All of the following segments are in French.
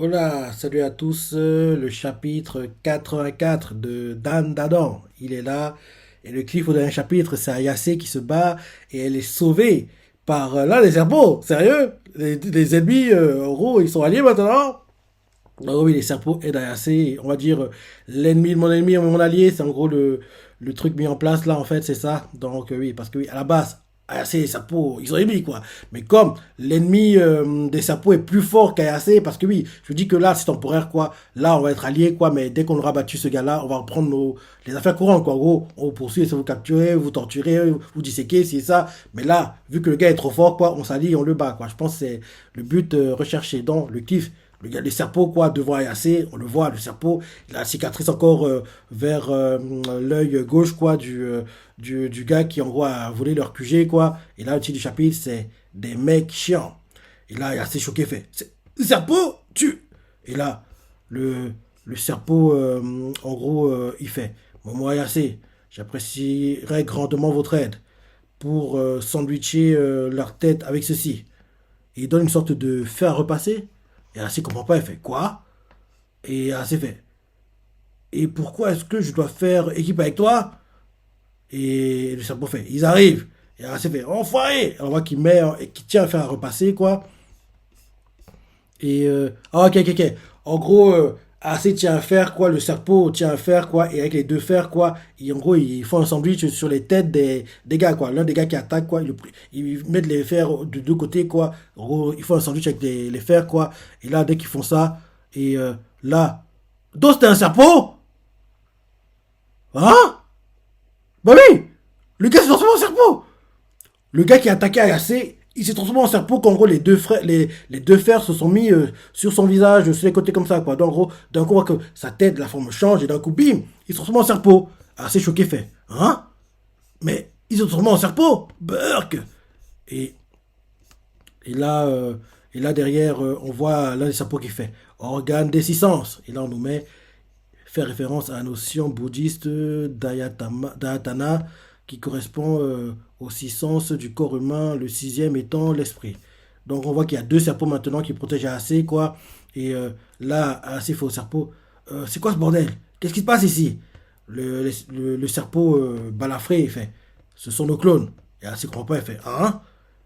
Hola, salut à tous. Le chapitre 84 de Dan Dadan, il est là. Et le cliff au dernier chapitre, c'est Ayase qui se bat et elle est sauvée par là les serpents. Sérieux? Les ennemis, en gros, ils sont alliés maintenant. Donc oui, les serpents aident Ayase. On va dire l'ennemi de mon ennemi, mon allié. C'est en gros le truc mis en place là, en fait, c'est ça. Donc oui, parce que oui, à la base, Ayase et Sapo, ils sont ennemis quoi. Mais comme l'ennemi des Sapo est plus fort qu'Ayase, parce que oui, je dis que là, c'est temporaire quoi. Là, on va être alliés quoi. Mais dès qu'on aura battu ce gars-là, on va reprendre les affaires courantes quoi. En gros, on vous poursuit, ça vous capturez, vous torturez, vous disséquez, c'est ça. Mais là, vu que le gars est trop fort quoi, on s'allie, on le bat quoi. Je pense que c'est le but recherché. Donc le kiff. Le gars, le serpent, quoi, devant Ayase, on le voit, le serpent, il a la cicatrice encore vers l'œil gauche, quoi, du gars qui, en gros, a volé leur QG, quoi. Et là, le titre du chapitre, c'est des mecs chiants. Et là, Ayase choqué, fait, le serpent, tu. Et là, le serpent, en gros, il fait, moi, Ayase, j'apprécierais grandement votre aide pour sandwicher leur tête avec ceci. Et il donne une sorte de fer à repasser. Et Assez ne comprend pas, elle fait quoi? Et Assez fait. Et pourquoi est-ce que je dois faire équipe avec toi? Et le serpent fait. Ils arrivent. Et Assez fait. Enfoiré! Alors on voit qu'il met, qu'il tient à faire à repasser, quoi. Et ah, ok, ok, ok. En gros, Assez tient à faire, quoi. Le serpent tient à faire, quoi. Et avec les deux fers, quoi. En gros, ils font un sandwich sur les têtes des gars, quoi. L'un des gars qui attaque, quoi. Ils mettent les fers de deux côtés, quoi. En gros, ils font un sandwich avec les fers, quoi. Et là, dès qu'ils font ça, et là. Donc, c'était un serpent? Hein? Bah oui! Le gars s'est transformé en serpent! Le gars qui a attaqué Ayase, il s'est transformé en serpent qu'en gros les deux fers se sont mis sur son visage, sur les côtés comme ça quoi. Donc en gros, d'un coup on voit que sa tête, la forme change et d'un coup bim, il se transforme en serpent. Assez choqué fait, hein? Mais il se transforme en serpent, Burk. Et, et là, euh, et là derrière, on voit l'un des serpents qui fait organe des six sens. Et là on nous met fait référence à la notion bouddhiste d'ayatana qui correspond aux six sens du corps humain, le sixième étant l'esprit. Donc on voit qu'il y a deux serpents maintenant qui protègent assez quoi. Et là, assez fait au serpent. C'est quoi ce bordel? Qu'est-ce qui se passe ici? Le serpent balafré, il fait. Ce sont nos clones. Et assez comprend pas, il fait. Hein?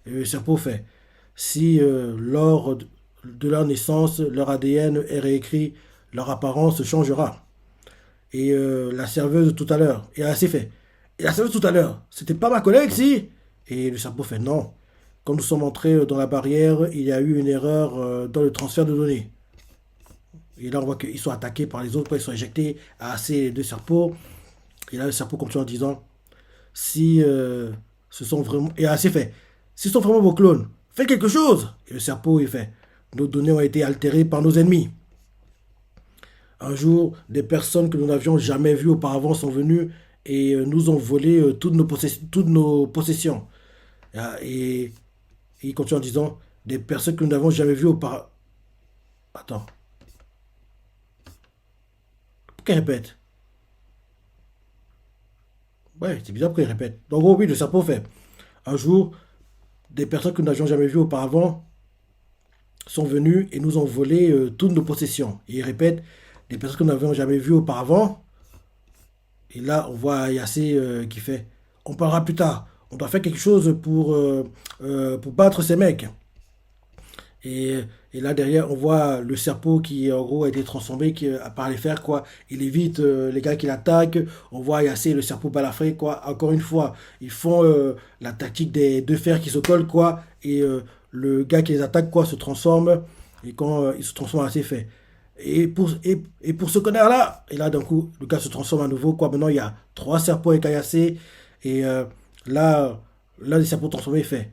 Et le serpent fait. Si lors de leur naissance, leur ADN est réécrit, leur apparence changera. Et la serveuse tout à l'heure. Et elle s'est fait. Et la serveuse tout à l'heure, c'était pas ma collègue, si? Et le serpent fait non. Quand nous sommes entrés dans la barrière, il y a eu une erreur dans le transfert de données. Et là, on voit qu'ils sont attaqués par les autres, quoi, ils sont éjectés à assez de serpents. Et là, le serpent continue en disant si ce sont vraiment. Et assez fait. Si ce sont vraiment vos clones, faites quelque chose. Et le serpent, il fait nos données ont été altérées par nos ennemis. Un jour, des personnes que nous n'avions jamais vues auparavant sont venues et nous ont volé toutes nos possessions. Et il continue en disant, des personnes que nous n'avons jamais vues auparavant. Attends, pourquoi il répète? Ouais, c'est bizarre pourquoi il répète. Donc, en gros, oui, le serpent fait. Un jour, des personnes que nous n'avions jamais vues auparavant sont venues et nous ont volé toutes nos possessions. Et il répète, des personnes que nous n'avions jamais vues auparavant. Et là, on voit Ayase qui fait on parlera plus tard. On doit faire quelque chose pour battre ces mecs. Et, et là, derrière, on voit le serpent qui, en gros, a été transformé par les fers, quoi. Il évite les gars qui l'attaquent. On voit Ayase et le serpent balafré, quoi. Encore une fois, ils font la tactique des deux fers qui se collent, quoi. Et le gars qui les attaque, quoi, se transforme. Et quand il se transforme, c'est fait. Et pour ce connard-là, et là d'un coup, le gars se transforme à nouveau. Quoi. Maintenant, il y a trois serpents écaillassés. Et là, l'un des serpents transformés fait.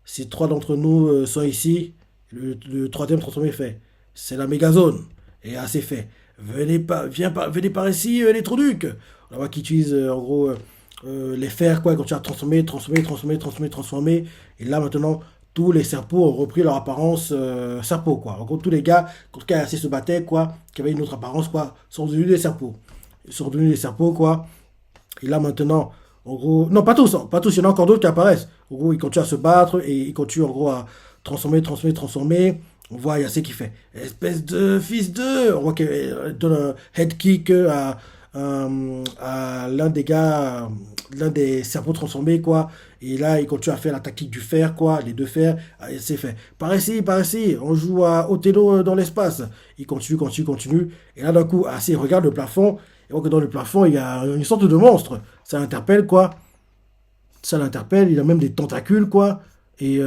Si trois d'entre nous sont ici, le troisième transformé fait. C'est la mégazone. Et assez fait. Venez par ici, les trous-ducs. On voit qu'ils utilisent en gros les fers, quoi, quand tu as transformé. Et là maintenant, tous les serpents ont repris leur apparence serpent, quoi. En gros, tous les gars, quand assez se battaient, quoi, qui avaient une autre apparence, quoi, sont devenus des serpents. Ils sont devenus des serpents, quoi. Et là maintenant, en gros, non, pas tous, hein, pas tous, il y en a encore d'autres qui apparaissent. En gros, ils continuent à se battre et ils continuent en gros à transformer. On voit Yasé qui fait espèce de fils de. On voit qu'il donne un head kick à l'un des gars, l'un des cerveaux transformés, quoi. Et là, il continue à faire la tactique du fer, quoi, les deux fers. Ah, c'est fait. Par ici, on joue à Othello dans l'espace. Il continue, continue, continue. Et là, d'un coup, il regarde le plafond. Et voit que dans le plafond, il y a une sorte de monstre. Ça l'interpelle, quoi. Ça l'interpelle. Il a même des tentacules, quoi. Et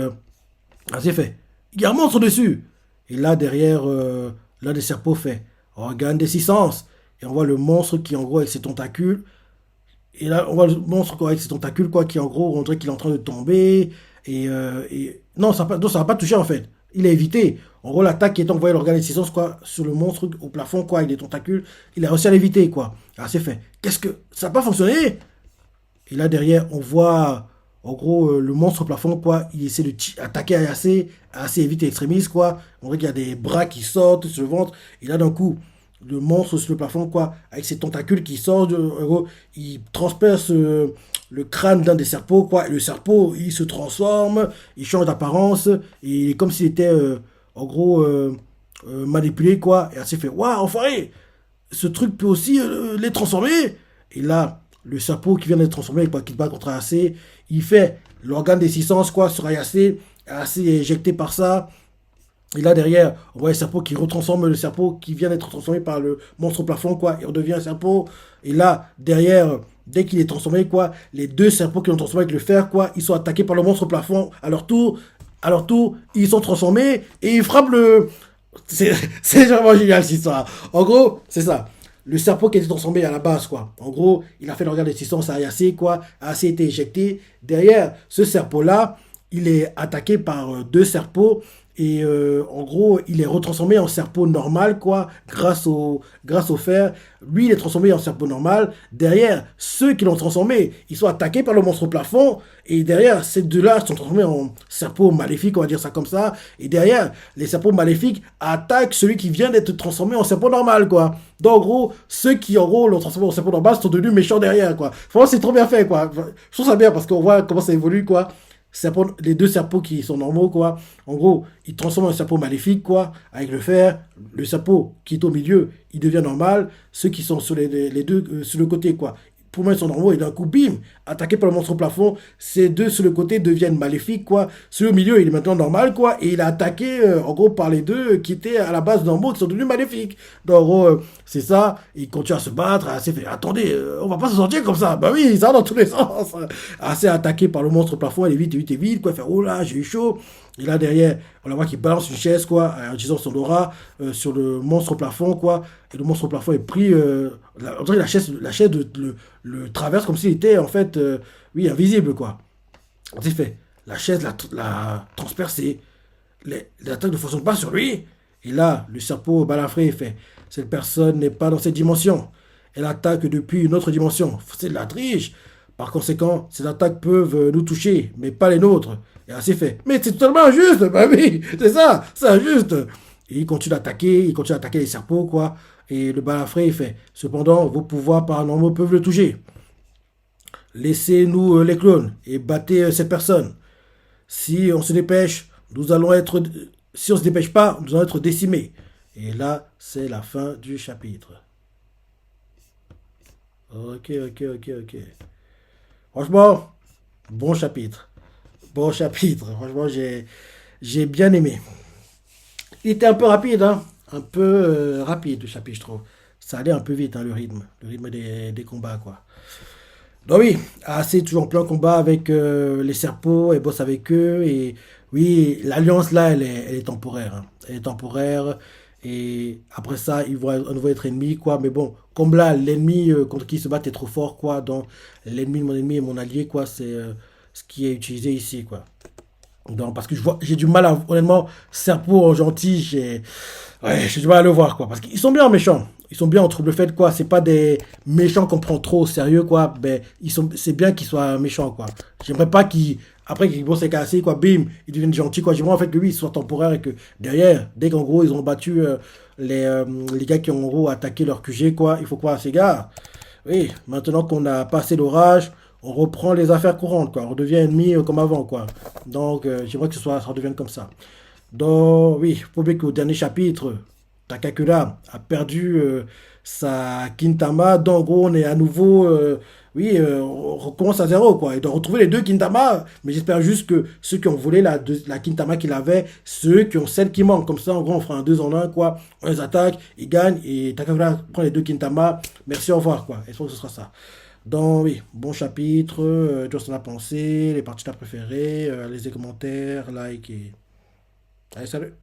c'est fait. Il y a un monstre dessus. Et là, derrière, l'un des serpents fait organe des six sens. Et on voit le monstre qui, en gros, avec ses tentacules. Et là, on voit le monstre quoi, avec ses tentacules, quoi, qui, en gros, on dirait qu'il est en train de tomber. Non, ça va pas toucher, en fait. Il a évité. En gros, l'attaque qui est envoyée l'organe des six sens, quoi, sur le monstre au plafond, quoi, avec des tentacules, il a réussi à l'éviter, quoi. Alors, c'est fait. Qu'est-ce que. Ça n'a pas fonctionné? Et là, derrière, on voit, en gros, le monstre au plafond, quoi. Il essaie de attaquer assez vite et extrémiste, quoi. On voit qu'il y a des bras qui sortent sur le ventre. Et là, d'un coup, le monstre sur le plafond, quoi, avec ses tentacules qui sortent, en gros, il transperce le crâne d'un des serpents, quoi. Et le serpent, il se transforme, il change d'apparence. Et comme s'il était, en gros, manipulé, quoi. Et ainsi fait, waouh, enfoiré! Ce truc peut aussi les transformer. Et là, le serpent qui vient d'être transformé, qui se bat contre AC, il fait l'organe des six sens, quoi, sur AC. AC est éjecté par ça. Et là, derrière, on voit le serpent qui retransforme le serpent qui vient d'être transformé par le monstre au plafond, quoi. Et on devient un serpent. Et là, derrière, dès qu'il est transformé, quoi, les deux serpents qui l'ont transformé avec le fer, quoi, ils sont attaqués par le monstre au plafond. À leur tour, ils sont transformés et ils frappent le. C'est vraiment génial cette histoire. En gros, c'est ça. Le serpent qui a été transformé à la base, quoi. En gros, il a fait l'organe d'assistance à Ayase, quoi. Ayase a été éjecté. Derrière, ce serpent-là, il est attaqué par deux serpents. Et en gros, il est retransformé en serpent normal, quoi, grâce au fer. Lui, il est transformé en serpent normal. Derrière, ceux qui l'ont transformé, ils sont attaqués par le monstre au plafond. Et derrière, ces deux-là sont transformés en serpents maléfiques, on va dire ça comme ça. Et derrière, les serpents maléfiques attaquent celui qui vient d'être transformé en serpent normal, quoi. Donc, en gros, ceux qui, en gros, l'ont transformé en serpent normal sont devenus méchants derrière, quoi. Franchement, c'est trop bien fait, quoi. Je trouve ça bien parce qu'on voit comment ça évolue, quoi. Les deux serpents qui sont normaux, quoi. En gros, ils transforment un serpent maléfique, quoi, avec le fer. Le serpent qui est au milieu, il devient normal. Ceux qui sont sur les deux, sur le côté, quoi. Pour moi, ils sont normaux et d'un coup, bim, attaqué par le monstre au plafond. Ces deux sur le côté deviennent maléfiques, quoi. Celui au milieu, il est maintenant normal, quoi. Et il est attaqué, en gros, par les deux qui étaient à la base normaux, qui sont devenus maléfiques. Donc, en gros, c'est ça. Il continue à se battre. Assez fait, attendez, on va pas se sortir comme ça. Bah oui, ça va dans tous les sens. Assez attaqué par le monstre au plafond. Elle est vite, vite, vite, quoi. Faire, oh là, j'ai eu chaud. Et là, derrière, on la voit qui balance une chaise, quoi, en utilisant son aura sur le monstre au plafond, quoi. Et le monstre au plafond est pris. On dirait que la chaise le traverse comme s'il était, en fait, oui, invisible, quoi. C'est fait. La chaise l'a transpercé. L'attaque ne fonctionne pas sur lui. Et là, le serpent balafré fait, cette personne n'est pas dans cette dimension. Elle attaque depuis une autre dimension. C'est de la triche. Par conséquent, ces attaques peuvent nous toucher, mais pas les nôtres. Et ainsi fait. Mais c'est totalement injuste. Bah oui, c'est ça, c'est injuste. Et il continue à attaquer les serpents, quoi. Et le balafré, il fait. Cependant, vos pouvoirs paranormaux peuvent le toucher. Laissez-nous les clones et battez cette personne. Si on se dépêche, nous allons être. Si on se dépêche pas, nous allons être décimés. Et là, c'est la fin du chapitre. Ok, ok, ok, ok. Franchement, bon chapitre. Bon chapitre. Franchement, j'ai bien aimé. Il était un peu rapide, hein. Un peu rapide le chapitre, je trouve. Ça allait un peu vite, hein, le rythme. Le rythme des combats, quoi. Donc oui, assez toujours en plein combat avec les serpents, et bosse avec eux. Et oui, l'alliance là, elle est temporaire, hein. Elle est temporaire. Et après ça, ils vont à nouveau être ennemis, quoi. Mais bon, comme là, l'ennemi contre qui ils se battent est trop fort, quoi. Donc l'ennemi de mon ennemi est mon allié, quoi. C'est ce qui est utilisé ici, quoi. Donc, parce que j'ai du mal à, honnêtement, serpent gentil, j'ai du mal à le voir, quoi. Parce qu'ils sont bien méchants. Ils sont bien en trouble fait, quoi. C'est pas des méchants qu'on prend trop au sérieux, quoi. Ben, c'est bien qu'ils soient méchants, quoi. J'aimerais pas après qu'ils vont se casser, quoi, bim, ils deviennent gentils, quoi. J'aimerais en fait que lui, il soit temporaire et que derrière, dès qu'en gros, ils ont battu les gars qui ont en gros attaqué leur QG, quoi, il faut quoi, ces gars. Oui, maintenant qu'on a passé l'orage, on reprend les affaires courantes, quoi. On redevient ennemis comme avant, quoi. Donc, j'aimerais que ça redevienne comme ça. Donc, oui, il faut bien qu'au dernier chapitre, Takakura a perdu sa Kintama. Donc, en gros, on est à nouveau. Oui, on recommence à zéro, quoi. Il doit retrouver les deux Kintama. Mais j'espère juste que ceux qui ont volé la Kintama qu'il avait, ceux qui ont celle qui manque. Comme ça, en gros, on fera un 2 en un, quoi. On les attaque, ils gagnent. Et Takakura prend les deux Kintama. Merci, au revoir, quoi. Et je pense que ce sera ça. Donc, oui, bon chapitre. Tu vois ce qu'on a pensé, les parties que t'as préférées, les commentaires, like et. Allez, salut!